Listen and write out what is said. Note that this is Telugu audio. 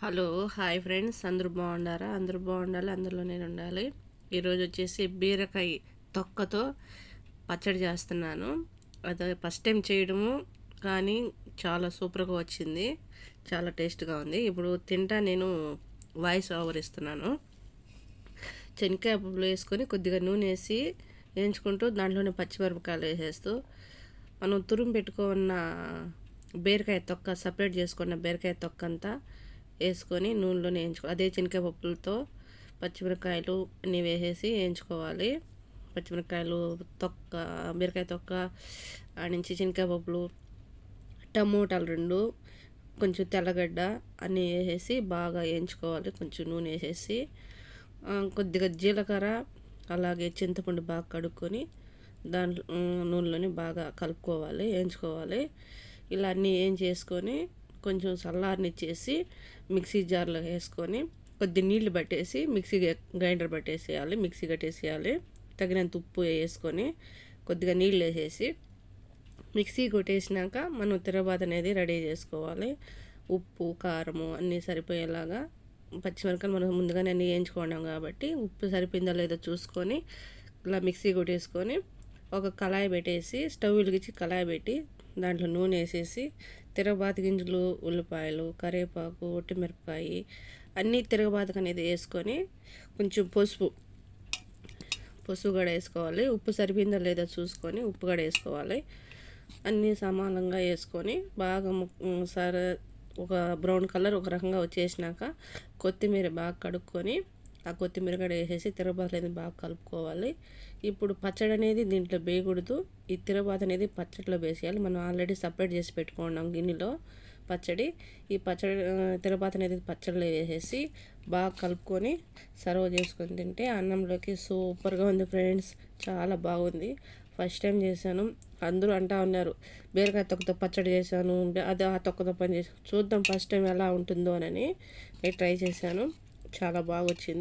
హలో హాయ్ ఫ్రెండ్స్, అందరూ బాగుండారా? అందరూ బాగుండాలి, అందులో నేను ఉండాలి. ఈరోజు వచ్చేసి బీరకాయ తొక్కతో పచ్చడి చేస్తున్నాను. అది ఫస్ట్ టైం చేయడము, కానీ చాలా సూపర్గా వచ్చింది, చాలా టేస్ట్గా ఉంది. ఇప్పుడు తింటా నేను వాయిస్ ఓవర్ ఇస్తున్నాను. శనక్కాయ పప్పులు వేసుకొని కొద్దిగా నూనె వేసి వేయించుకుంటూ దాంట్లోనే పచ్చిమిరపకాయలు వేసేస్తూ మనం తురుము పెట్టుకున్న బీరకాయ తొక్క సపరేట్ చేసుకున్న బీరకాయ తొక్క అంతా వేసుకొని నూనెలోనే వేయించుకో. అదే శనక్కాయ పప్పులతో పచ్చిమిరపకాయలు అన్నీ వేసేసి వేయించుకోవాలి. పచ్చిమిరపకాయలు తొక్క, బీరకాయ తొక్క నుంచి శనక్కాయ పప్పులు, టమోటాలు 2, కొంచెం తెల్లగడ్డ అన్నీ వేసేసి బాగా వేయించుకోవాలి. కొంచెం నూనె వేసేసి కొద్దిగా జీలకర్ర, అలాగే చింతపండు బాగా కడుక్కొని దాంట్లో నూనెలోని బాగా కలుపుకోవాలి, వేయించుకోవాలి. ఇలా అన్నీ చేసుకొని కొంచెం చల్లారనిచ్చేసి మిక్సీ జార్లో వేసుకొని కొద్ది నీళ్లు పట్టేసి మిక్సీ గ్రైండర్ పట్టేసేయాలి, మిక్సీ కట్టేసేయాలి. తగినంత ఉప్పు వేసుకొని కొద్దిగా నీళ్ళు వేసేసి మిక్సీ కొట్టేసినాక మనం తిరగబాత అనేది రెడీ చేసుకోవాలి. ఉప్పు, కారము అన్నీ సరిపోయేలాగా. పచ్చిమిరపకాయలు మనం ముందుగానే అన్నీ వేయించుకున్నాం కాబట్టి ఉప్పు సరిపోయిందో లేదో చూసుకొని ఇలా మిక్సీ కొట్టేసుకొని ఒక కళాయి పెట్టేసి స్టవ్ వెలిగించి కళాయి పెట్టి దాంట్లో నూనె వేసేసి తిరగబాత గింజలు, ఉల్లిపాయలు, కరివేపాకు, ఒట్టిమిరపకాయ అన్నీ తిరగబాతకు అనేది వేసుకొని కొంచెం పసుపు కూడా వేసుకోవాలి. ఉప్పు సరిపోయిందో లేదో చూసుకొని ఉప్పు కూడా వేసుకోవాలి. అన్నీ సమానంగా వేసుకొని బాగా ఒక బ్రౌన్ కలర్ ఒక రకంగా వచ్చేసినాక కొత్తిమీర బాగా కడుక్కొని ఆ కొత్తిమీర కూడా వేసేసి తిరగబాత అనేది బాగా కలుపుకోవాలి. ఇప్పుడు పచ్చడి అనేది దీంట్లో వేయకూడదు, ఈ తిరగబాత అనేది పచ్చడిలో వేసేయాలి. మనం ఆల్రెడీ సపరేట్ చేసి పెట్టుకున్నాం గిన్నెలో పచ్చడి. ఈ పచ్చడి తిరగబాత అనేది పచ్చడిలో వేసేసి బాగా కలుపుకొని సర్వ్ చేసుకొని తింటే అన్నంలోకి సూపర్గా ఉంది ఫ్రెండ్స్, చాలా బాగుంది. ఫస్ట్ టైం చేశాను. అందరూ అంటూ ఉన్నారు బీరకాయ తొక్కతో పచ్చడి చేశాను, అది ఆ తొక్కతో పని చేశాను, చూద్దాం ఫస్ట్ టైం ఎలా ఉంటుందో అని ట్రై చేశాను. చాలా బాగా వచ్చింది.